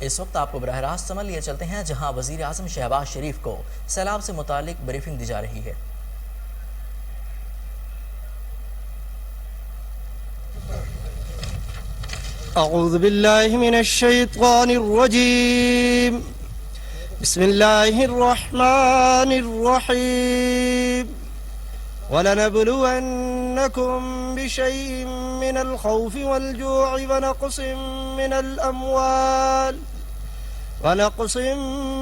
اس وقت آپ کو براہ راست سمجھ لیے چلتے ہیں جہاں وزیر اعظم شہباز شریف کو سیلاب سے متعلق بریفنگ دی جا رہی ہے۔ اعوذ باللہ من الشیطان الرجیم بسم اللہ الرحمن الرحیم وَلَنَبْلُوَنَّكُمْ بِشَيْءٍ مِّنَ الْخَوْفِ وَالْجُوعِ وَنَقْصٍ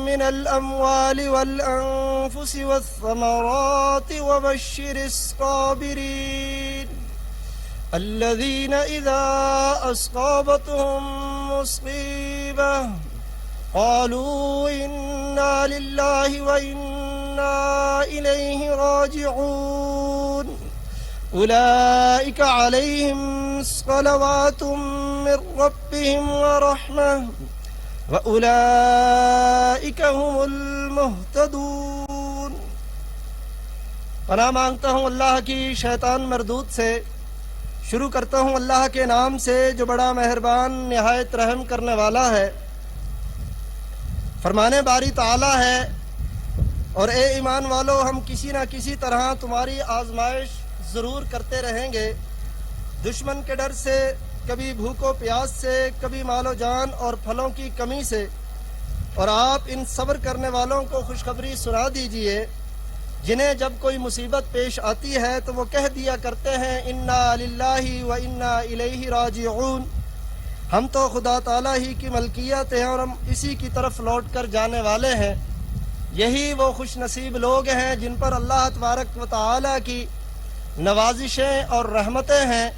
مِّنَ الْأَمْوَالِ وَالْأَنفُسِ وَالثَّمَرَاتِ وَبَشِّرِ الصَّابِرِينَ الَّذِينَ إِذَا أَصَابَتْهُم مُّصِيبَةٌ قَالُوا إِنَّا لِلَّهِ وَإِنَّا إِلَيْهِ راجعون أولئك عليهم صلوات من ربهم ورحمة وأولئك هم المهتدون۔ پناہ مانگتا ہوں اللہ کی شیطان مردود سے۔ شروع کرتا ہوں اللہ کے نام سے جو بڑا مہربان نہایت رحم کرنے والا ہے۔ فرمانے باری تعالی ہے، اور اے ایمان والو، ہم کسی نہ کسی طرح تمہاری آزمائش ضرور کرتے رہیں گے، دشمن کے ڈر سے، کبھی بھوک و پیاس سے، کبھی مال و جان اور پھلوں کی کمی سے، اور آپ ان صبر کرنے والوں کو خوشخبری سنا دیجئے جنہیں جب کوئی مصیبت پیش آتی ہے تو وہ کہہ دیا کرتے ہیں انا للہ و انا الیہ راجعون، ہم تو خدا تعالیٰ ہی کی ملکیت ہیں اور ہم اسی کی طرف لوٹ کر جانے والے ہیں۔ یہی وہ خوش نصیب لوگ ہیں جن پر اللہ تبارک و تعالیٰ کی نوازشیں اور رحمتیں ہیں،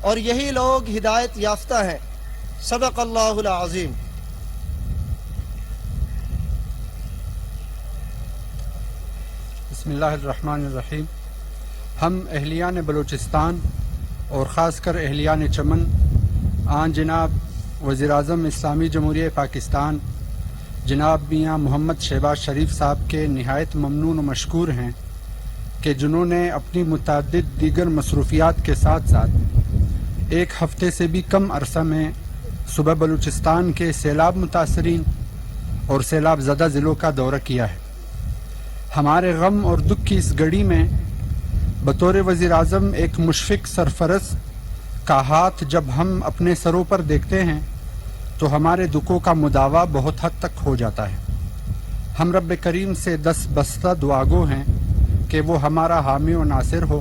اور یہی لوگ ہدایت یافتہ ہیں۔ صدق اللہ العظیم۔ بسم اللہ الرحمن الرحیم۔ ہم اہلیان بلوچستان اور خاص کر اہلیان چمن آن جناب وزیر اعظم اسلامی جمہوریہ پاکستان جناب میاں محمد شہباز شریف صاحب کے نہایت ممنون و مشکور ہیں کہ جنہوں نے اپنی متعدد دیگر مصروفیات کے ساتھ ساتھ ایک ہفتے سے بھی کم عرصہ میں صوبہ بلوچستان کے سیلاب متاثرین اور سیلاب زدہ ضلعوں کا دورہ کیا ہے۔ ہمارے غم اور دکھ کی اس گھڑی میں بطور وزیر اعظم ایک مشفق سرفرز کا ہاتھ جب ہم اپنے سروں پر دیکھتے ہیں تو ہمارے دکھوں کا مداوع بہت حد تک ہو جاتا ہے۔ ہم رب کریم سے دس بستہ دعا گو ہیں کہ وہ ہمارا حامی و ناصر ہو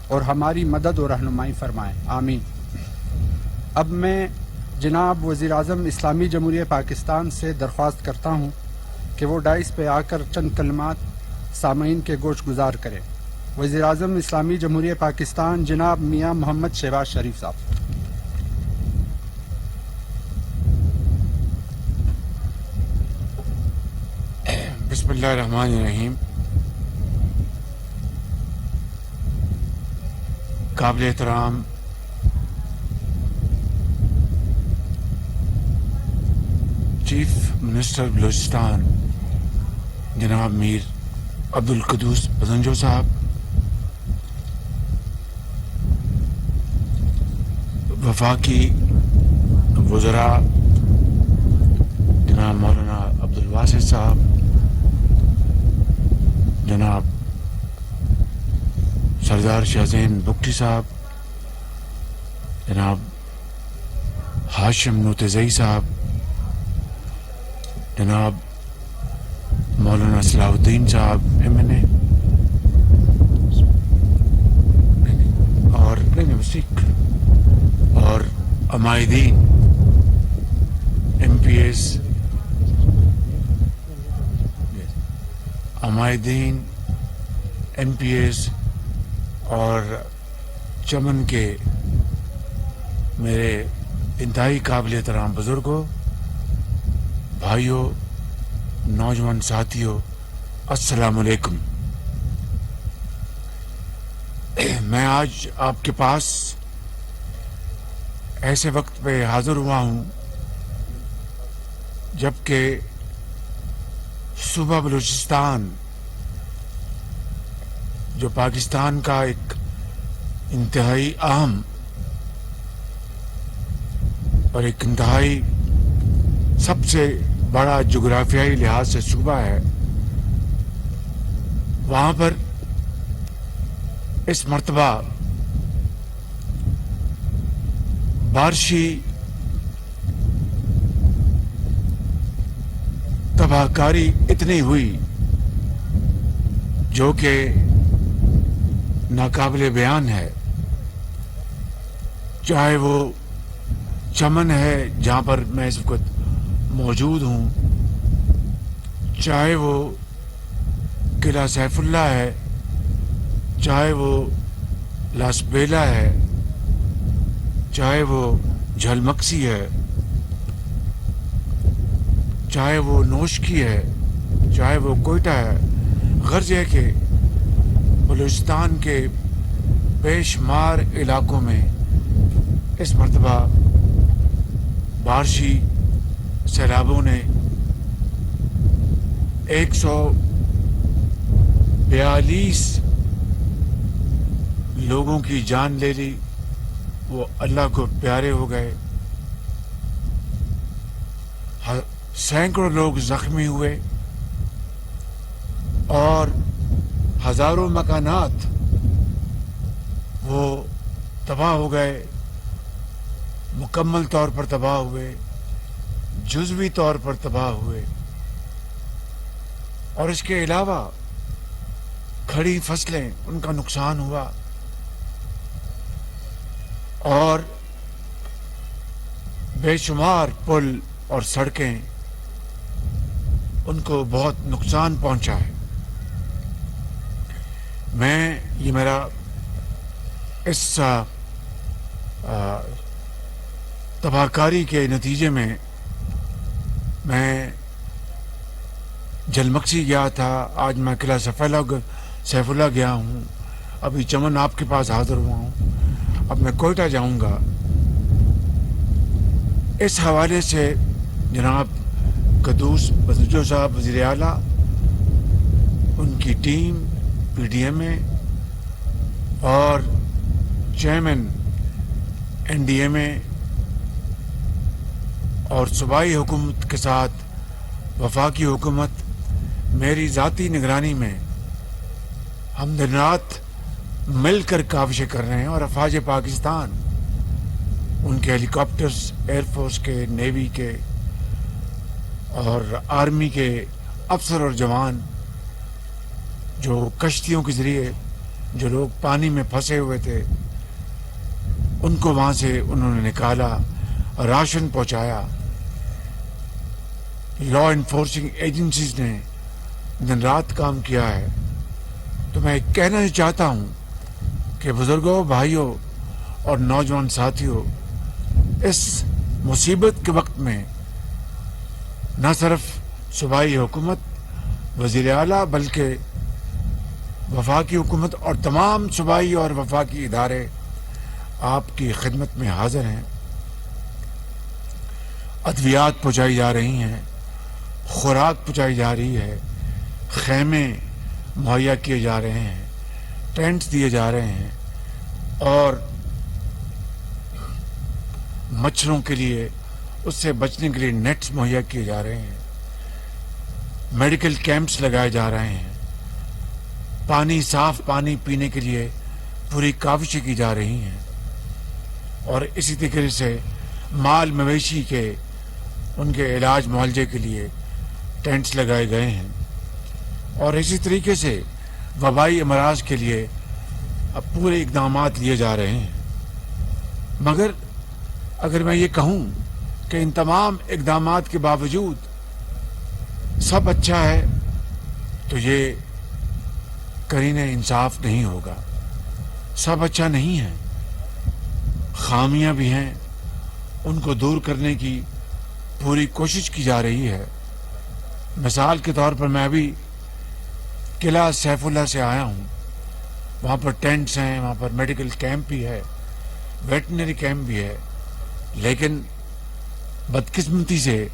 اور ہماری مدد و رہنمائی فرمائے، آمین۔ اب میں جناب وزیر اعظم اسلامی جمہوریہ پاکستان سے درخواست کرتا ہوں کہ وہ ڈائس پہ آ کر چند کلمات سامعین کے گوش گزار کریں۔ وزیر اعظم اسلامی جمہوریہ پاکستان جناب میاں محمد شہباز شریف صاحب۔ بسم اللہ الرحمن الرحیم۔ قابل احترام چیف منسٹر بلوچستان جناب میر عبدالقدوس بزنجو صاحب، وفاقی وزراء جناب مولانا عبدالواسع صاحب، جناب سردار شاہزین بگٹی صاحب، جناب ہاشم نوتزئی صاحب، جناب مولانا صلاح الدین صاحب MNA، اور عمائدین MPs، اور چمن کے میرے انتہائی قابل احترام بزرگوں، بھائیوں، نوجوان ساتھیوں، السلام علیکم۔ میں آج آپ کے پاس ایسے وقت پہ حاضر ہوا ہوں جبکہ صوبہ بلوچستان جو پاکستان کا ایک انتہائی اہم اور ایک انتہائی سب سے بڑا جغرافیائی لحاظ سے صوبہ ہے، وہاں پر اس مرتبہ بارشی تباہ کاری اتنی ہوئی جو کہ ناقابل بیان ہے. چاہے وہ چمن ہے جہاں پر میں اس وقت موجود ہوں، چاہے وہ قلعہ سیف اللہ ہے، چاہے وہ لاس بیلا ہے، چاہے وہ جھلمکسی ہے، چاہے وہ نوشکی ہے، چاہے وہ کوئٹہ ہے. غرض ہے کہ بلوچستان کے بے شمار علاقوں میں اس مرتبہ بارشی سیلابوں نے 142 لوگوں کی جان لے لی. وہ اللہ کو پیارے ہو گئے. سینکڑوں لوگ زخمی ہوئے اور ہزاروں مکانات وہ تباہ ہو گئے، مکمل طور پر تباہ ہوئے، جزوی طور پر تباہ ہوئے. اور اس کے علاوہ کھڑی فصلیں ان کا نقصان ہوا اور بے شمار پل اور سڑکیں ان کو بہت نقصان پہنچا ہے. یہ میرا اس تباہ کاری کے نتیجے میں جھلمکسی گیا تھا، آج میں قلعہ سیف اللہ گیا ہوں، ابھی چمن آپ کے پاس حاضر ہوا ہوں، اب میں کوئٹہ جاؤں گا. اس حوالے سے جناب قدوس بزرجو صاحب وزیر اعلیٰ، ان کی ٹیم پی ڈی ایم اے اور چیئرمین این ڈی ایم اے اور صوبائی حکومت کے ساتھ وفاقی حکومت میری ذاتی نگرانی میں ہم دن رات مل کر کاوشیں کر رہے ہیں. اور افواج پاکستان، ان کے ہیلی کاپٹرز، ایئر فورس کے، نیوی کے اور آرمی کے افسر اور جوان، جو کشتیوں کے ذریعے جو لوگ پانی میں پھنسے ہوئے تھے ان کو وہاں سے انہوں نے نکالا، راشن پہنچایا. لا انفورسنگ ایجنسیز نے دن رات کام کیا ہے. تو میں کہنا چاہتا ہوں کہ بزرگوں، بھائیوں اور نوجوان ساتھیوں، اس مصیبت کے وقت میں نہ صرف صوبائی حکومت، وزیر اعلیٰ، بلکہ وفاقی حکومت اور تمام صوبائی اور وفاقی ادارے آپ کی خدمت میں حاضر ہیں. ادویات پہنچائی جا رہی ہیں، خوراک پہنچائی جا رہی ہے، خیمے مہیا کیے جا رہے ہیں، ٹینٹس دیے جا رہے ہیں اور مچھروں کے لیے، اس سے بچنے کے لیے نیٹس مہیا کیے جا رہے ہیں، میڈیکل کیمپس لگائے جا رہے ہیں، پانی، صاف پانی پینے کے لیے پوری کاوشیں کی جا رہی ہیں اور اسی طریقے سے مال مویشی کے ان کے علاج معالجے کے لیے ٹینٹس لگائے گئے ہیں اور اسی طریقے سے وبائی امراض کے لیے اب پورے اقدامات لیے جا رہے ہیں. مگر اگر میں یہ کہوں کہ ان تمام اقدامات کے باوجود سب اچھا ہے تو یہ قرین انصاف نہیں ہوگا. سب اچھا نہیں ہے، خامیاں بھی ہیں، ان کو دور کرنے کی پوری کوشش کی جا رہی ہے. مثال کے طور پر میں ابھی قلعہ سیف اللہ سے آیا ہوں، وہاں پر ٹینٹس ہیں، وہاں پر میڈیکل کیمپ بھی ہے، ویٹنری کیمپ بھی ہے، لیکن بدقسمتی سے،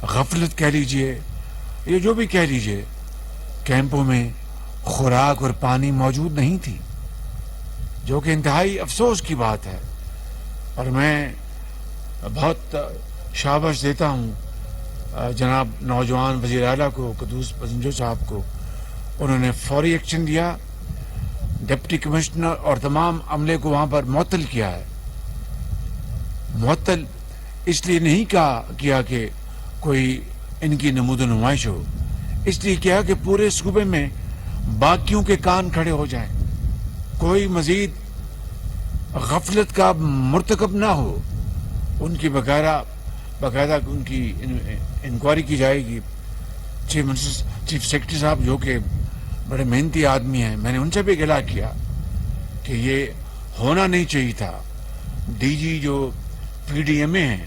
غفلت کہہ لیجئے، یہ جو بھی کہہ لیجئے، کیمپوں میں خوراک اور پانی موجود نہیں تھی، جو کہ انتہائی افسوس کی بات ہے. اور میں بہت شاباش دیتا ہوں جناب نوجوان وزیر اعلیٰ کو قدوس پزنجو صاحب کو انہوں نے فوری ایکشن لیا، ڈپٹی کمشنر اور تمام عملے کو وہاں پر معطل کیا ہے۔ معطل اس لیے نہیں کیا کہ کوئی ان کی نمود و نمائش ہو، اس لیے کیا کہ پورے صوبے میں باقیوں کے کان کھڑے ہو جائیں، کوئی مزید غفلت کا مرتکب نہ ہو۔ ان کی باقاعدہ ان کی انکوائری کی جائے گی۔ چیف سیکرٹری صاحب جو کہ بڑے محنتی آدمی ہیں، میں نے ان سے بھی اطلاع کیا کہ یہ ہونا نہیں چاہیے تھا۔ ڈی جی جو پی ڈی ایم اے ہیں،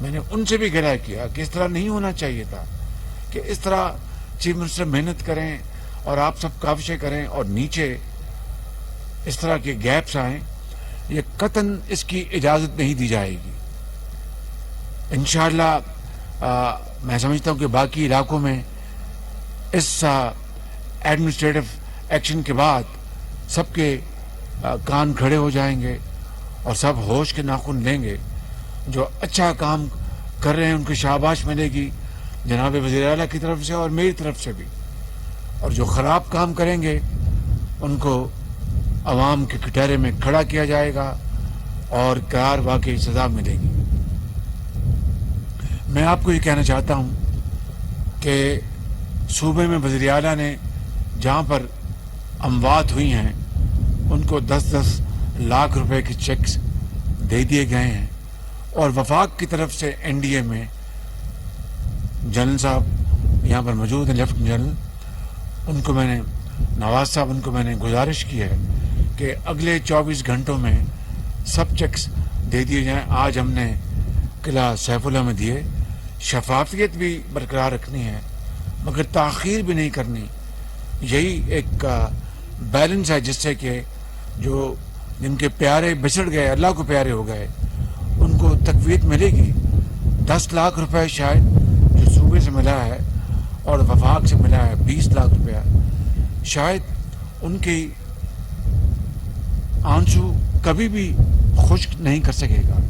میں نے ان سے بھی اطلاع کیا کہ اس طرح نہیں ہونا چاہیے تھا کہ اس طرح چیف منسٹر محنت کریں اور آپ سب کاوشیں کریں اور نیچے اس طرح کے گیپس آئیں۔ یہ قطعاً اس کی اجازت نہیں دی جائے گی۔ انشاءاللہ میں سمجھتا ہوں کہ باقی علاقوں میں اس ایڈمنسٹریٹو ایکشن کے بعد سب کے کان کھڑے ہو جائیں گے اور سب ہوش کے ناخن لیں گے۔ جو اچھا کام کر رہے ہیں ان کو شاباش ملے گی جناب وزیر اعلیٰ کی طرف سے اور میری طرف سے بھی، اور جو خراب کام کریں گے ان کو عوام کے کٹہرے میں کھڑا کیا جائے گا اور قرار واقعی سزا ملے گی۔ میں آپ کو یہ کہنا چاہتا ہوں کہ صوبے میں وزیر اعلیٰ نے جہاں پر اموات ہوئی ہیں ان کو 10-10 لاکھ روپے کے چیکس دے دیے گئے ہیں، اور وفاق کی طرف سے این ڈی اے میں جنرل صاحب یہاں پر موجود ہیں، لیفٹنٹ جنرل، ان کو میں نے نواز صاحب ان کو میں نے گزارش کی ہے کہ اگلے 24 گھنٹوں میں سب چیکس دے دیے جائیں۔ آج ہم نے قلعہ سیف اللہ میں دیے۔ شفافیت بھی برقرار رکھنی ہے مگر تاخیر بھی نہیں کرنی، یہی ایک بیلنس ہے جس سے کہ جو جن کے پیارے بچڑ گئے، اللہ کو پیارے ہو گئے، ان کو تقویت ملے گی۔ 10 لاکھ روپے شاید جو صوبے سے ملا ہے اور وفاق سے ملا ہے 20 لاکھ روپیہ، شاید ان کی آنسو کبھی بھی خشک نہیں کر سکے گا۔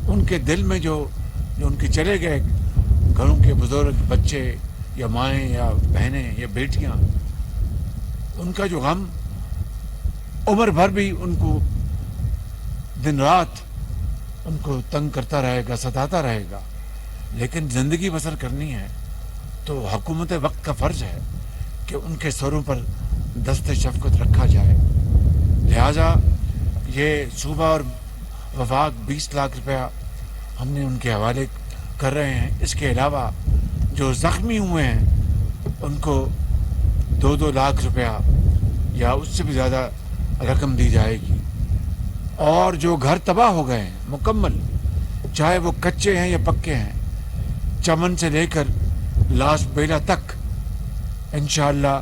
ان کے دل میں جو ان کے چلے گئے گھروں کے بزرگ، بچے یا مائیں یا بہنیں یا بیٹیاں، ان کا جو غم عمر بھر بھی ان کو دن رات ان کو تنگ کرتا رہے گا، ستاتا رہے گا۔ لیکن زندگی بسر کرنی ہے تو حکومت وقت کا فرض ہے کہ ان کے سروں پر دست شفقت رکھا جائے۔ لہٰذا یہ صوبہ اور وفاق 20 لاکھ روپیہ ہم نے ان کے حوالے کر رہے ہیں۔ اس کے علاوہ جو زخمی ہوئے ہیں ان کو 2-2 لاکھ روپیہ یا اس سے بھی زیادہ رقم دی جائے گی، اور جو گھر تباہ ہو گئے ہیں مکمل، چاہے وہ کچے ہیں یا پکے ہیں، چمن سے لے کر لاس بیلا تک، انشاءاللہ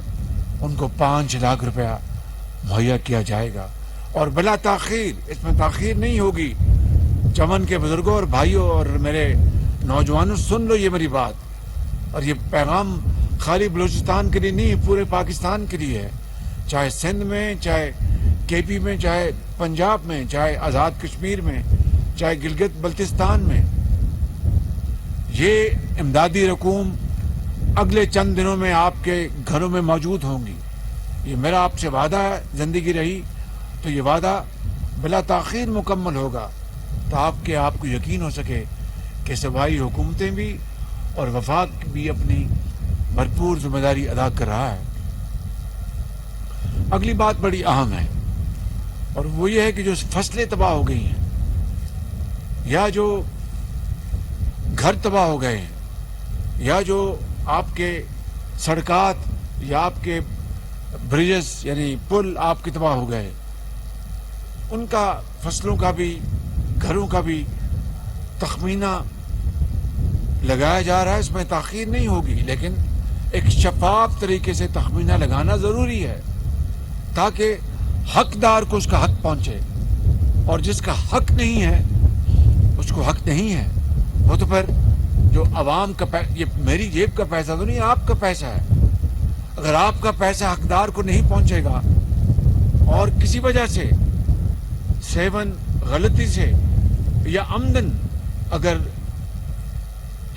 ان کو 5 لاکھ روپیہ مہیا کیا جائے گا، اور بلا تاخیر، اس میں تاخیر نہیں ہوگی۔ چمن کے بزرگوں اور بھائیوں اور میرے نوجوانوں، سن لو یہ میری بات، اور یہ پیغام خالی بلوچستان کے لیے نہیں، پورے پاکستان کے لیے ہے، چاہے سندھ میں، چاہے کے پی میں، چاہے پنجاب میں، چاہے آزاد کشمیر میں، چاہے گلگت بلتستان میں۔ یہ امدادی رقوم اگلے چند دنوں میں آپ کے گھروں میں موجود ہوں گی۔ یہ میرا آپ سے وعدہ ہے، زندگی رہی تو یہ وعدہ بلا تاخیر مکمل ہوگا، تاکہ آپ کو یقین ہو سکے کہ صوبائی حکومتیں بھی اور وفاق بھی اپنی بھرپور ذمہ داری ادا کر رہا ہے۔ اگلی بات بڑی اہم ہے، اور وہ یہ ہے کہ جو فصلیں تباہ ہو گئی ہیں یا جو گھر تباہ ہو گئے ہیں یا جو آپ کے سڑکات یا آپ کے بریجز یعنی پل آپ کے تباہ ہو گئے، ان کا فصلوں کا بھی گھروں کا بھی تخمینہ لگایا جا رہا ہے۔ اس میں تاخیر نہیں ہوگی، لیکن ایک شفاف طریقے سے تخمینہ لگانا ضروری ہے تاکہ حقدار کو اس کا حق پہنچے، اور جس کا حق نہیں ہے اس کو حق نہیں ہے۔ وہ تو پھر جو عوام کا یہ میری جیب کا پیسہ تو نہیں، آپ کا پیسہ ہے۔ اگر آپ کا پیسہ حقدار کو نہیں پہنچے گا اور کسی وجہ سے سیون غلطی سے یا عمدن اگر